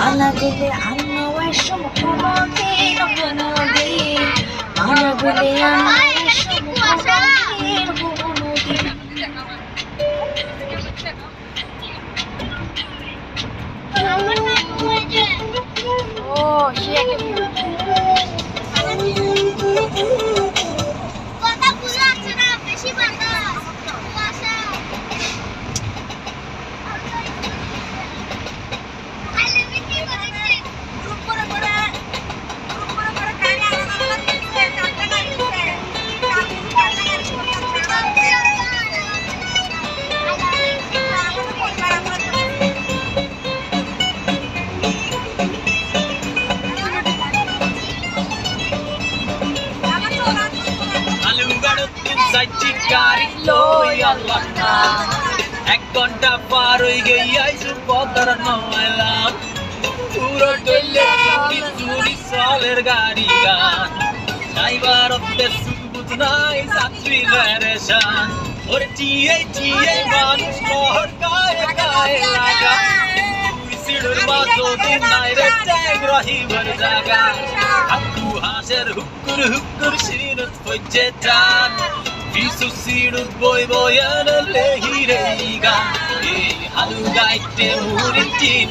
মানা গেলে আন্ন এসম কোনদিন কোনদিন মানা গেলে আন্ন এসম কোনদিন কোনদিন ও সে একটা কথাগুলো আছে না বেশি বাতাস কুয়াশা আইলে কি করে গ্রুপ করে গাড়ি আলাদা আলাদা দিচ্ছে চারটা গাড়ি দিচ্ছে চারটা গাড়ি গাড়ি লইয়া লন্ডা 1 ঘন্টা পার হয়ে গেছে পদর নয়লাম পুরো ডলে চুরি চলের গাড়ি গান ড্রাইভার অফতে সুবুত নাই যাত্রী ভেরেশান ওরে টিয়ে মানুষ শহর গায়ে গায়ে লাগা তুই সিড়ুর মাঝো দিন নাই রে ট্যাগ রহিবার জায়গা আকু হাসের হুক্কুর সিরত ফজ্জে টান Pisu sinut boy ana lehirega. Halu gaite muritin.